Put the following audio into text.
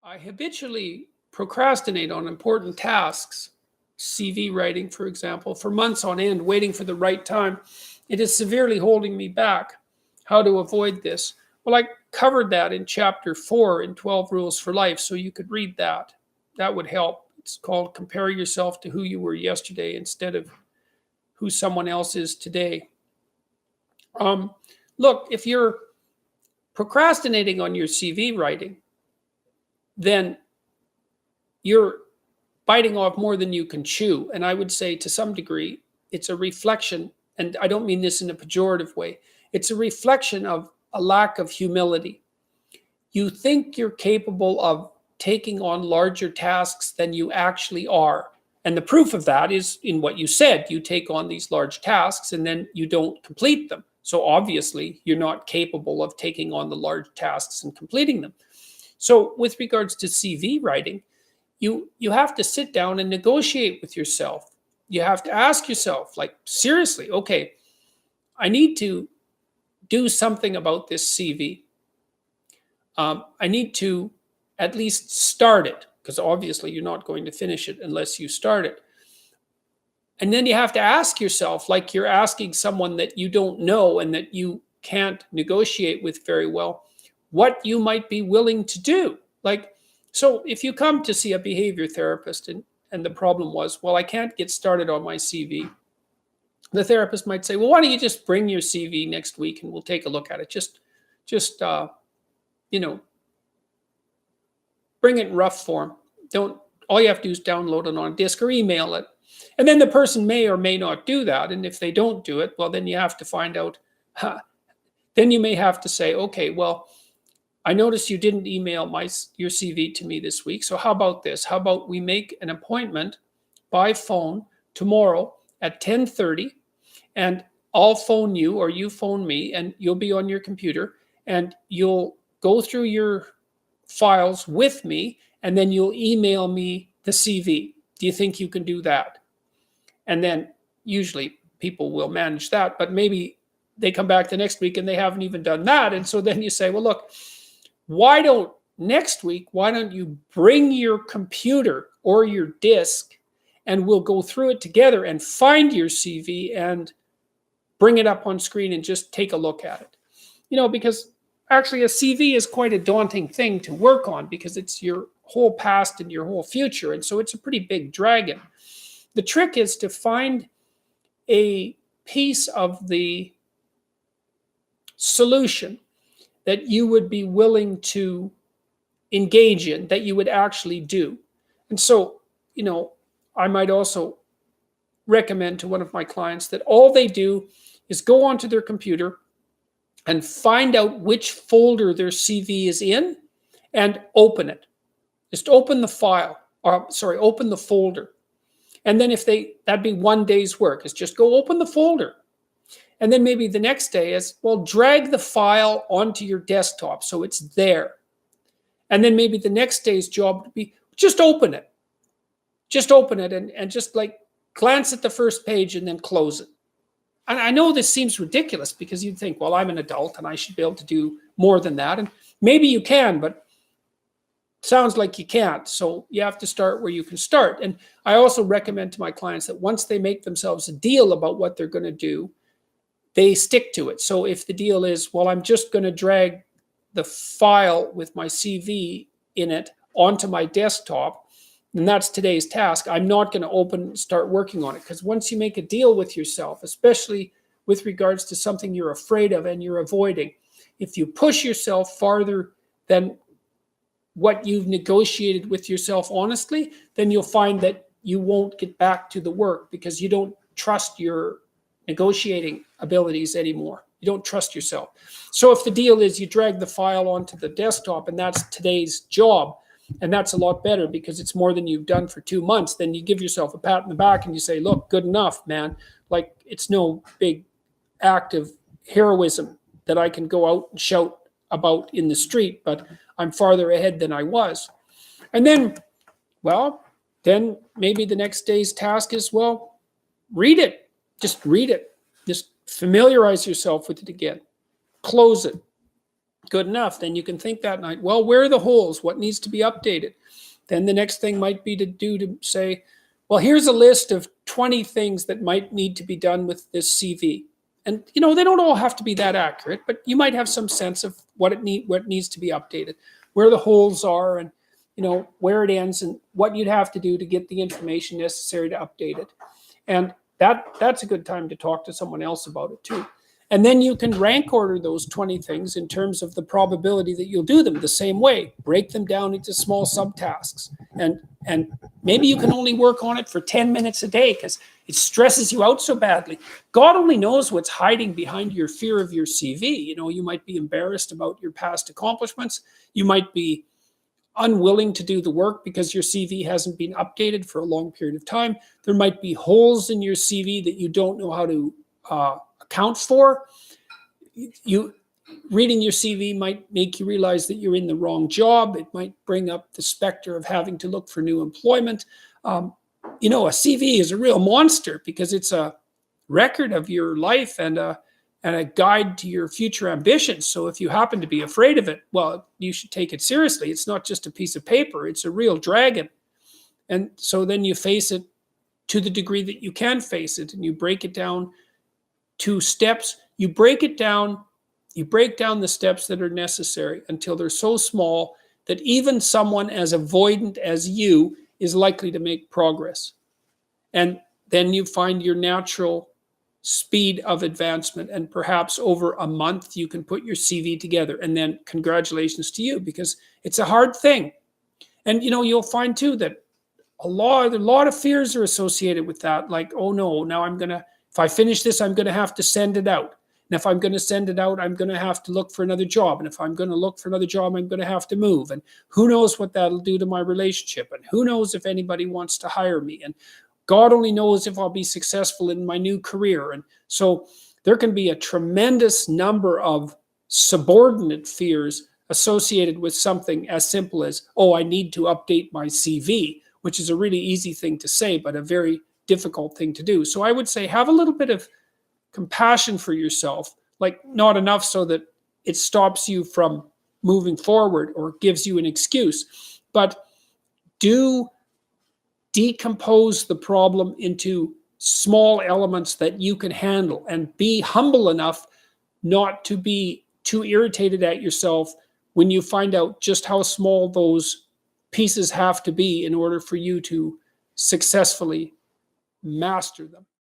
I habitually procrastinate on important tasks, CV writing, for example, for months on end, waiting for the right time. It is severely holding me back. How to avoid this? Well, I covered that in chapter 4 in 12 Rules for Life, so you could read that. That would help. It's called Compare Yourself to Who You Were Yesterday instead of who someone else is today. Look, if you're procrastinating on your CV writing, then you're biting off more than you can chew. And I would say to some degree, it's a reflection, and I don't mean this in a pejorative way, it's a reflection of a lack of humility. You think you're capable of taking on larger tasks than you actually are. And the proof of that is in what you said. You take on these large tasks and then you don't complete them. So obviously, you're not capable of taking on the large tasks and completing them. So with regards to CV writing, you have to sit down and negotiate with yourself. You have to ask yourself, like, seriously, okay, I need to do something about this CV. I need to at least start it, because obviously you're not going to finish it unless you start it. And then you have to ask yourself, like you're asking someone that you don't know and that you can't negotiate with very well, what you might be willing to do. Like, so if you come to see a behavior therapist and the problem was, well, I can't get started on my CV, the therapist might say, well, why don't you just bring your CV next week and we'll take a look at it. Just bring it in rough form. All you have to do is download it on a disk or email it. And then the person may or may not do that. And if they don't do it, well, then you have to find out. Then you may have to say, okay, well, I noticed you didn't email your CV to me this week. So how about this? How about we make an appointment by phone tomorrow at 10:30, and I'll phone you or you phone me, and you'll be on your computer and you'll go through your files with me, and then you'll email me the CV. Do you think you can do that? And then usually people will manage that, but maybe they come back the next week and they haven't even done that. And so then you say, well, look, why don't you bring your computer or your disk and we'll go through it together and find your CV and bring it up on screen and just take a look at it. Because actually a CV is quite a daunting thing to work on because it's your whole past and your whole future. And so it's a pretty big dragon. The trick is to find a piece of the solution that you would be willing to engage in, that you would actually do. And so, I might also recommend to one of my clients that all they do is go onto their computer and find out which folder their CV is in and open it. Just open the file, open the folder. And then that'd be one day's work, is just go open the folder. And then maybe the next day is, well, drag the file onto your desktop so it's there. And then maybe the next day's job would be, just open it. Just open it and just like glance at the first page and then close it. And I know this seems ridiculous because you'd think, well, I'm an adult and I should be able to do more than that. And maybe you can, but it sounds like you can't. So you have to start where you can start. And I also recommend to my clients that once they make themselves a deal about what they're going to do, they stick to it. So if the deal is, well, I'm just going to drag the file with my CV in it onto my desktop, and that's today's task, I'm not going to start working on it. Because once you make a deal with yourself, especially with regards to something you're afraid of and you're avoiding, if you push yourself farther than what you've negotiated with yourself honestly, then you'll find that you won't get back to the work because you don't trust your negotiating abilities anymore. You don't trust yourself. So if the deal is you drag the file onto the desktop and that's today's job, and that's a lot better because it's more than you've done for 2 months, then you give yourself a pat in the back and you say, look, good enough, man. Like, it's no big act of heroism that I can go out and shout about in the street, but I'm farther ahead than I was. And then maybe the next day's task is, well, read it. Just read it. Just familiarize yourself with it again. Close it. Good enough. Then you can think that night, well, where are the holes? What needs to be updated? Then the next thing might be to say, well, here's a list of 20 things that might need to be done with this CV. And they don't all have to be that accurate, but you might have some sense of what needs to be updated, where the holes are, and where it ends, and what you'd have to do to get the information necessary to update it. And that's a good time to talk to someone else about it too. And then you can rank order those 20 things in terms of the probability that you'll do them the same way. Break them down into small subtasks. And maybe you can only work on it for 10 minutes a day because it stresses you out so badly. God only knows what's hiding behind your fear of your CV. You might be embarrassed about your past accomplishments. You might be unwilling to do the work because your CV hasn't been updated for a long period of time. There might be holes in your CV that you don't know how to account for. Reading your CV might make you realize that you're in the wrong job. It might bring up the specter of having to look for new employment. A CV is a real monster because it's a record of your life and a guide to your future ambitions. So if you happen to be afraid of it, well, you should take it seriously. It's not just a piece of paper. It's a real dragon. And so then you face it to the degree that you can face it, and you break it down to steps. You break down the steps that are necessary until they're so small that even someone as avoidant as you is likely to make progress. And then you find your natural speed of advancement, and perhaps over a month you can put your CV together, and then congratulations to you, because it's a hard thing. And you'll find too that a lot of fears are associated with that, like, oh no, now if I finish this, I'm going to have to send it out. And if I'm going to send it out, I'm going to have to look for another job. And if I'm going to look for another job, I'm going to have to move. And who knows what that'll do to my relationship? And who knows if anybody wants to hire me? And God only knows if I'll be successful in my new career. And so there can be a tremendous number of subordinate fears associated with something as simple as, oh, I need to update my CV, which is a really easy thing to say, but a very difficult thing to do. So I would say have a little bit of compassion for yourself, like not enough so that it stops you from moving forward or gives you an excuse, but do decompose the problem into small elements that you can handle, and be humble enough not to be too irritated at yourself when you find out just how small those pieces have to be in order for you to successfully master them.